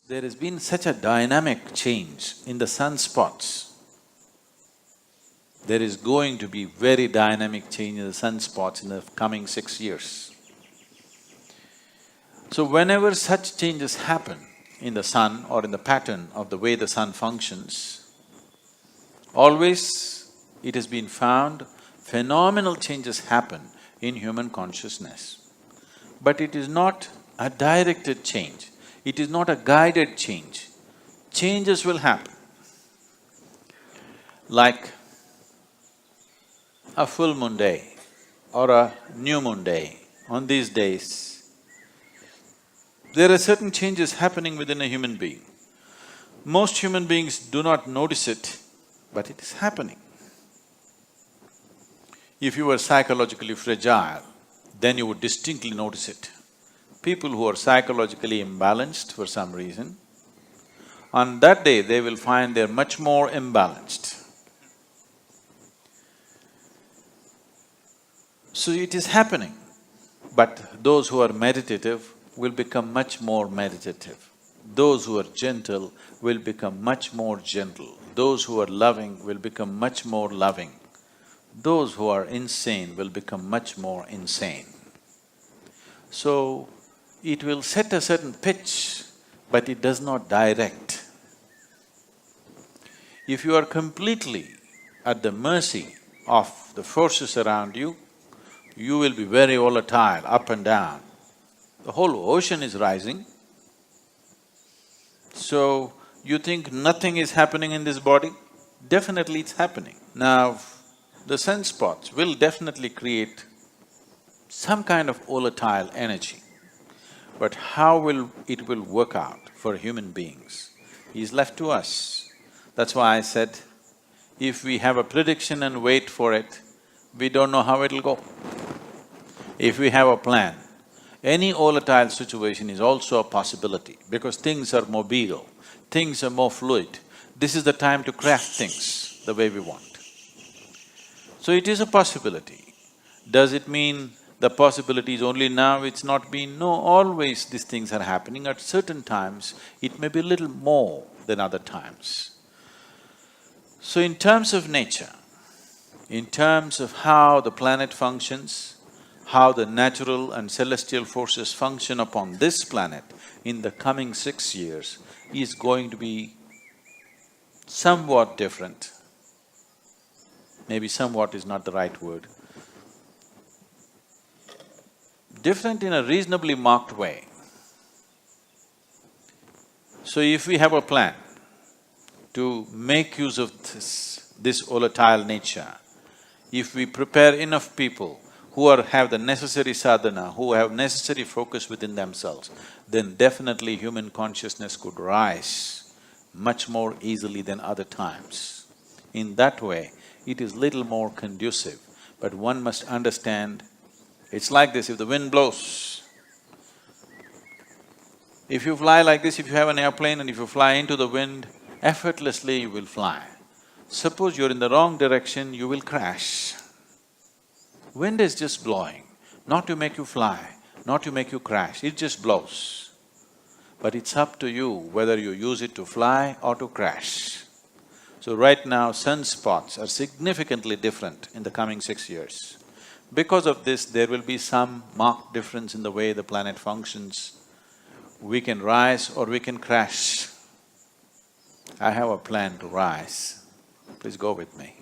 There has been such a dynamic change in the sunspots. There is going to be very dynamic change in the sunspots in the coming 6 years. So whenever such changes happen in the sun or in the pattern of the way the sun functions, always it has been found phenomenal changes happen in human consciousness. But it is not a directed change, it is not a guided change. Changes will happen. Like a full moon day or a new moon day, on these days, there are certain changes happening within a human being. Most human beings do not notice it, but it is happening. If you were psychologically fragile, then you would distinctly notice it. People who are psychologically imbalanced for some reason, on that day they will find they're much more imbalanced. So it is happening, but those who are meditative will become much more meditative. Those who are gentle will become much more gentle. Those who are loving will become much more loving. Those who are insane will become much more insane. So, it will set a certain pitch, but it does not direct. If you are completely at the mercy of the forces around you, you will be very volatile, up and down. The whole ocean is rising. So, you think nothing is happening in this body? Definitely it's happening. Now, the sunspots will definitely create some kind of volatile energy. But how it will work out for human beings is left to us. That's why I said, if we have a prediction and wait for it, we don't know how it'll go. If we have a plan, any volatile situation is also a possibility because things are mobile, things are more fluid. This is the time to craft things the way we want. So it is a possibility. Does it mean the possibility is only now, it's not been? No, always these things are happening. At certain times, it may be a little more than other times. So in terms of nature, in terms of how the planet functions, how the natural and celestial forces function upon this planet in the coming 6 years is going to be somewhat different. Maybe somewhat is not the right word. Different in a reasonably marked way. So if we have a plan to make use of this volatile nature, if we prepare enough people who have the necessary sadhana, who have necessary focus within themselves, then definitely human consciousness could rise much more easily than other times. In that way, it is little more conducive, but one must understand it's like this, if the wind blows, if you fly like this, if you have an airplane and if you fly into the wind, effortlessly you will fly. Suppose you're in the wrong direction, you will crash. Wind is just blowing, not to make you fly, not to make you crash, it just blows. But it's up to you whether you use it to fly or to crash. So right now, sunspots are significantly different in the coming 6 years. Because of this, there will be some marked difference in the way the planet functions. We can rise or we can crash. I have a plan to rise. Please go with me.